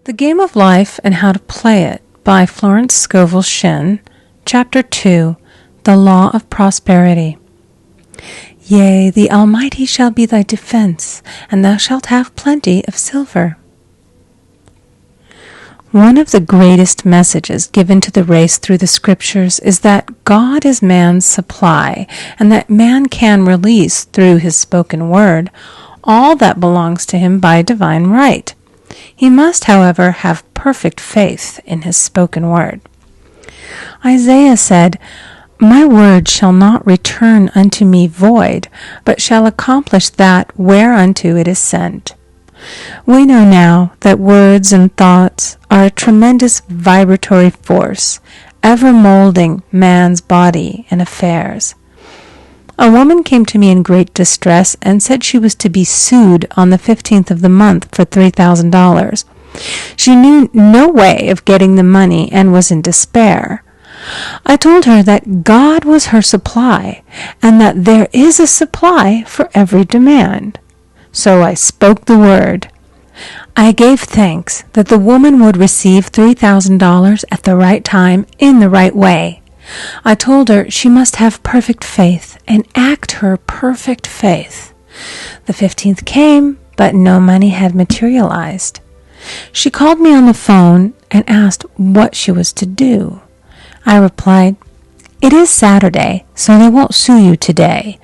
The Game of Life and How to Play It by Florence Scovel Shinn, Chapter 2, The Law of Prosperity. Yea, the Almighty shall be thy defense, and thou shalt have plenty of silver. One of the greatest messages given to the race through the Scriptures is that God is man's supply, and that man can release, through his spoken word, all that belongs to him by divine right. He must, however, have perfect faith in his spoken word. Isaiah said, "My word shall not return unto me void, but shall accomplish that whereunto it is sent." We know now that words and thoughts are a tremendous vibratory force, ever molding man's body and affairs. A woman came to me in great distress and said she was to be sued on the 15th of the month for $3,000. She knew no way of getting the money and was in despair. I told her that God was her supply, and that there is a supply for every demand. So I spoke the word. I gave thanks that the woman would receive $3,000 at the right time in the right way. I told her she must have perfect faith and act her perfect faith. The 15th came, but no money had materialized. She called me on the phone and asked what she was to do. I replied, "It is Saturday, so they won't sue you today.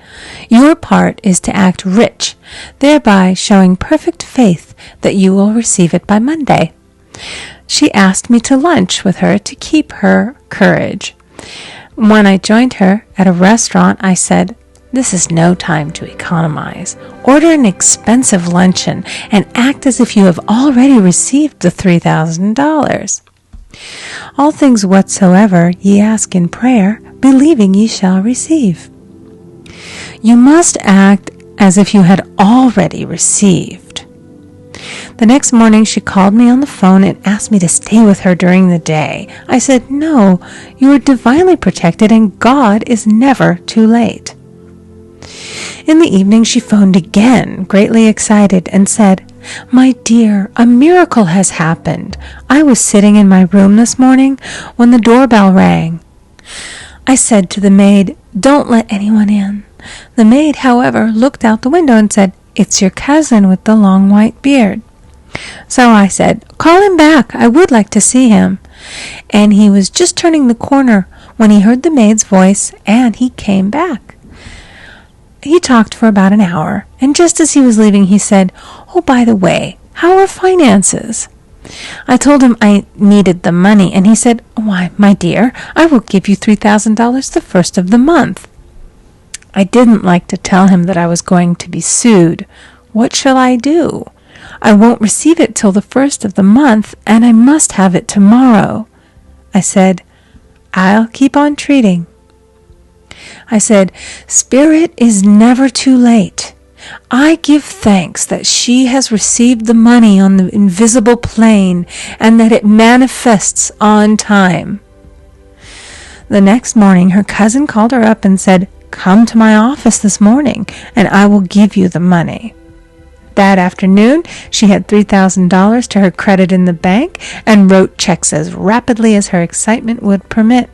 Your part is to act rich, thereby showing perfect faith that you will receive it by Monday." She asked me to lunch with her to keep her courage. When I joined her at a restaurant, I said, "This is no time to economize. Order an expensive luncheon and act as if you have already received the $3,000. All things whatsoever ye ask in prayer, believing ye shall receive." You must act as if you had already received. The next morning she called me on the phone and asked me to stay with her during the day. I said, "No, you are divinely protected and God is never too late." In the evening she phoned again, greatly excited, and said, "My dear, a miracle has happened. I was sitting in my room this morning when the doorbell rang. I said to the maid, 'Don't let anyone in.' The maid, however, looked out the window and said, 'It's your cousin with the long white beard.' So I said, 'Call him back. I would like to see him.' And he was just turning the corner when he heard the maid's voice, and he came back. He talked for about an hour, and just as he was leaving, he said, 'Oh, by the way, how are finances?' I told him I needed the money, and he said, 'Why, my dear, I will give you $3,000 the first of the month.' I didn't like to tell him that I was going to be sued. What shall I do? I won't receive it till the first of the month, and I must have it tomorrow. I said, 'I'll keep on treating.' I said, 'Spirit is never too late. I give thanks that she has received the money on the invisible plane and that it manifests on time.' The next morning her cousin called her up and said, 'Come to my office this morning, and I will give you the money.' That afternoon, she had $3,000 to her credit in the bank and wrote checks as rapidly as her excitement would permit.